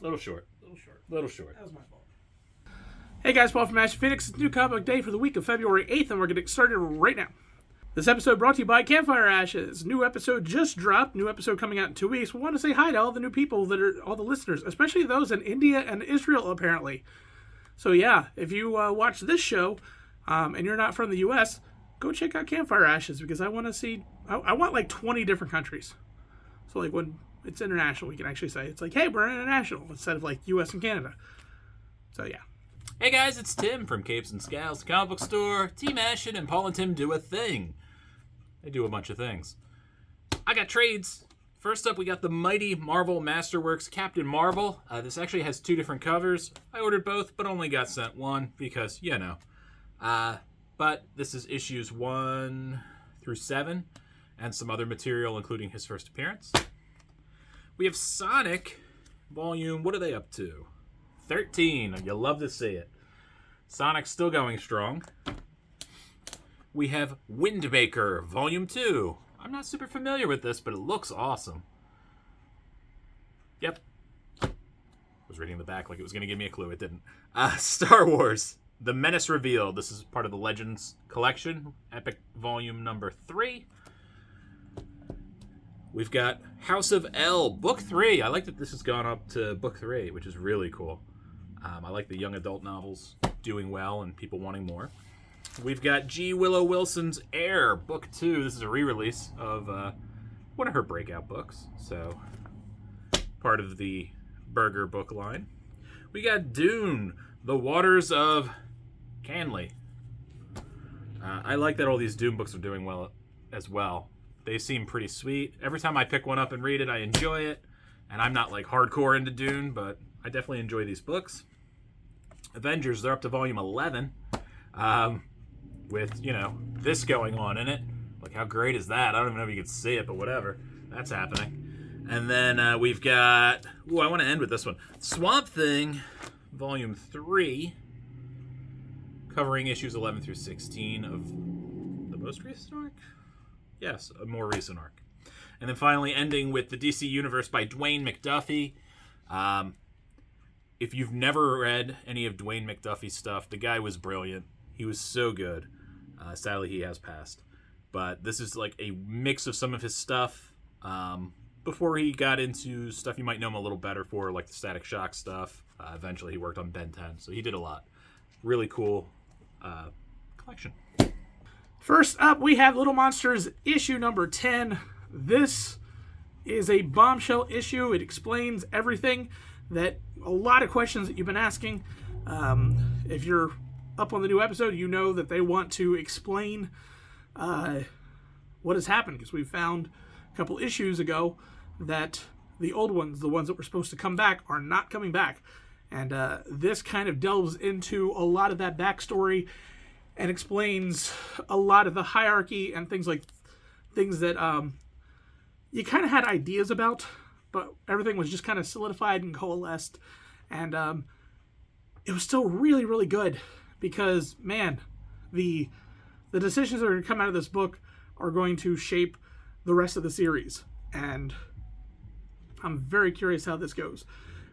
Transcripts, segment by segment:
Little short. Little short. That was my fault. Hey guys, Paul from Ashen Phoenix. It's New Comic Book Day for the week of February 8th, and we're going to get started right now. This episode brought to you by Campfire Ashes. New episode just dropped. New episode coming out in 2 weeks. We want to say hi to all the new people all the listeners, especially those in India and Israel, apparently. So yeah, if you watch this show and you're not from the U.S., go check out Campfire Ashes because I want to see. I want like 20 different countries. So like when it's international, we can actually say it's like, hey, we're international instead of like U.S. and Canada. So yeah. Hey guys, it's Tim from Capes and Scowls, the comic book store. Team Ashen and Paul and Tim do a thing. They do a bunch of things. I got trades. First up, we got the Mighty Marvel Masterworks Captain Marvel. This actually has 2 different covers. I ordered both, but only got sent one because, you know. But this is issues 1 through 7 and some other material, including his first appearance. We have Sonic Volume, what are they up to? 13. You'll love to see it. Sonic's still going strong. We have Windmaker Volume 2. I'm not super familiar with this, but it looks awesome. Yep. I was reading the back like it was going to give me a clue. It didn't. Star Wars, The Menace Revealed. This is part of the Legends collection. Epic Volume number 3. We've got House of L, Book 3. I like that this has gone up to Book 3, which is really cool. I like the young adult novels doing well and people wanting more. We've got G. Willow Wilson's Air, Book 2. This is a re-release of one of her breakout books, so part of the Burger book line. We got Dune, The Waters of Canley. I like that all these Dune books are doing well as well. They seem pretty sweet. Every time I pick one up and read it, I enjoy it. And I'm not like hardcore into Dune, but I definitely enjoy these books. Avengers, they're up to volume 11. With, you know, this going on in it. Like, how great is that? I don't even know if you can see it, but whatever. That's happening. And then we've got... Ooh, I want to end with this one. Swamp Thing, volume 3. Covering issues 11 through 16 of the most recent arc? Yes, a more recent arc. And then finally ending with the DC Universe by Dwayne McDuffie. If you've never read any of Dwayne McDuffie's stuff, the guy was brilliant. He was so good. Sadly, he has passed. But this is like a mix of some of his stuff. Before he got into stuff you might know him a little better for, like the Static Shock stuff. Eventually, he worked on Ben 10. So he did a lot. Really cool collection. First up, we have Little Monsters issue number 10. This is a bombshell issue. It explains everything that a lot of questions that you've been asking. If you're up on the new episode, you know that they want to explain what has happened, because we found a couple issues ago that the old ones, the ones that were supposed to come back, are not coming back. And this kind of delves into a lot of that backstory and explains a lot of the hierarchy and things that you kind of had ideas about, but everything was just kind of solidified and coalesced. And it was still really, really good. Because, man, the decisions that are going to come out of this book are going to shape the rest of the series. And I'm very curious how this goes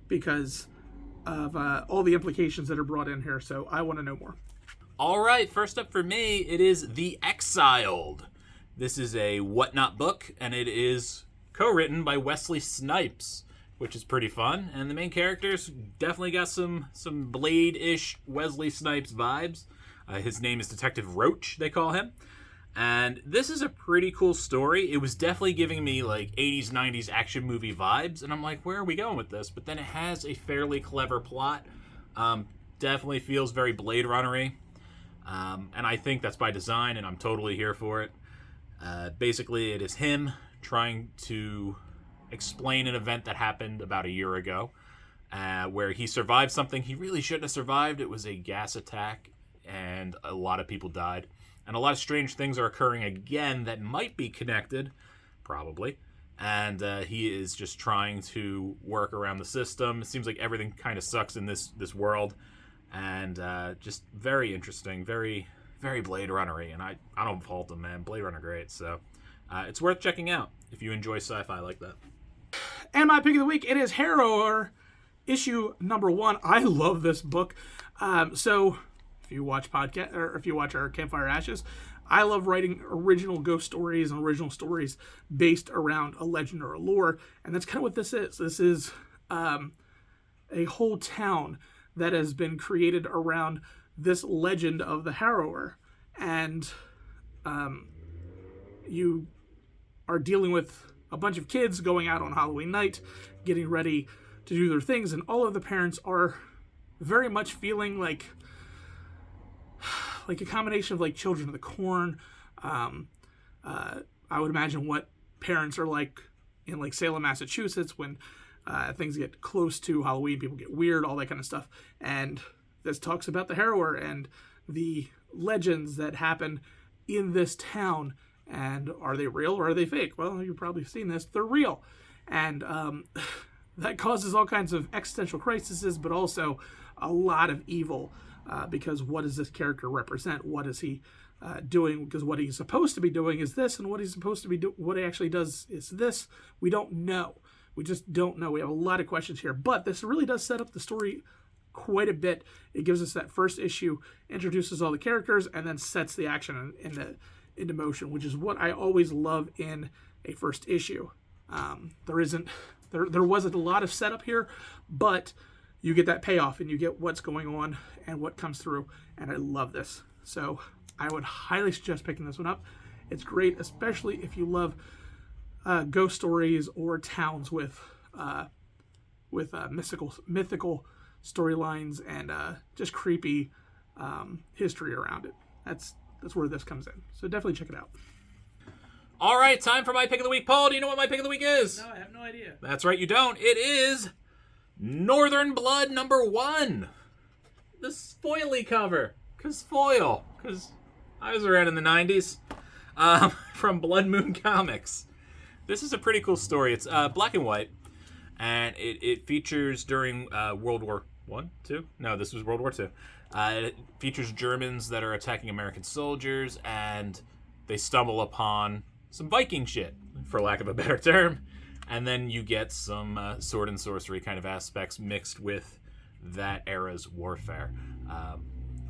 because of all the implications that are brought in here. So I want to know more. All right, first up for me, it is The Exiled. This is a Whatnot book, and it is co-written by Wesley Snipes, which is pretty fun. And the main characters definitely got some Blade-ish Wesley Snipes vibes. His name is Detective Roach, they call him. And this is a pretty cool story. It was definitely giving me like 80s, 90s action movie vibes. And I'm like, where are we going with this? But then it has a fairly clever plot. Definitely feels very Blade Runner-y. And I think that's by design, and I'm totally here for it. Basically, it is him trying to explain an event that happened about a year ago, where he survived something he really shouldn't have survived. It was a gas attack, and a lot of people died. And a lot of strange things are occurring again that might be connected, probably. And he is just trying to work around the system. It seems like everything kind of sucks in this world. And just very interesting, very, very Blade Runner-y. And I don't fault him, man. Blade Runner, great. So it's worth checking out if you enjoy sci-fi like that. And my pick of the week, it is Harrower issue number 1. I love this book. So if you watch if you watch our Campfire Ashes, I love writing original ghost stories and original stories based around a legend or a lore, and that's kind of what this is. This is a whole town that has been created around this legend of the Harrower, and you are dealing with a bunch of kids going out on Halloween night, getting ready to do their things, and all of the parents are very much feeling like a combination of like Children of the Corn. I would imagine what parents are like in like Salem, Massachusetts, when things get close to Halloween, people get weird, all that kind of stuff. And this talks about the Harrower and the legends that happen in this town. And are they real or are they fake? Well, you've probably seen this. They're real. And that causes all kinds of existential crises, but also a lot of evil. Because what does this character represent? What is he doing? Because what he's supposed to be doing is this, and what he's supposed to be what he actually does is this. We don't know. We just don't know. We have a lot of questions here, but this really does set up the story quite a bit. It gives us that first issue, introduces all the characters, and then sets the action into motion, which is what I always love in a first issue. There wasn't a lot of setup here, but you get that payoff and you get what's going on and what comes through, and I love this. So I would highly suggest picking this one up. It's great, especially if you love ghost stories or towns with mythical storylines and just creepy history around it. That's where this comes in. So definitely check it out. All right, time for my pick of the week. Paul, do you know what my pick of the week is? No, I have no idea. That's right, you don't. It is Northern Blood #1. The spoily cover. Because I was around in the 90s. From Blood Moon Comics. This is a pretty cool story. It's black and white. And it features during World War I? II? No, this was World War II. It features Germans that are attacking American soldiers. And they stumble upon some Viking shit, for lack of a better term. And then you get some sword and sorcery kind of aspects mixed with that era's warfare.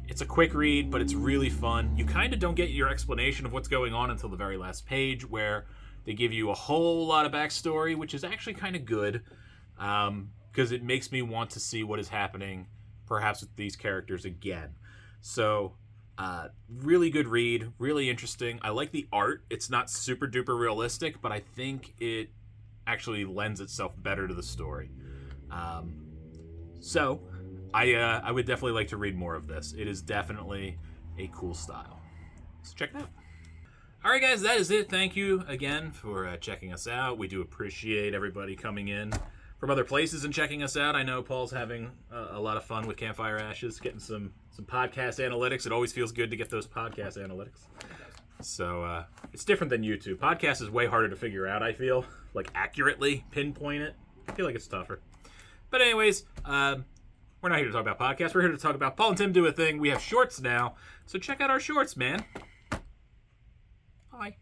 It's a quick read, but it's really fun. You kind of don't get your explanation of what's going on until the very last page, where they give you a whole lot of backstory, which is actually kind of good, because it makes me want to see what is happening, perhaps with these characters again. So, really good read, really interesting. I like the art. It's not super duper realistic, but I think it actually lends itself better to the story. So I would definitely like to read more of this. It is definitely a cool style. So check it out. All right, guys, that is it. Thank you again for checking us out. We do appreciate everybody coming in from other places and checking us out. I know Paul's having a lot of fun with Campfire Ashes, getting some podcast analytics. It always feels good to get those podcast analytics. So it's different than YouTube. Podcast is way harder to figure out, I feel. Like, accurately pinpoint it. I feel like it's tougher. But anyways, we're not here to talk about podcasts. We're here to talk about Paul and Tim do a thing. We have shorts now. So check out our shorts, man. Bye.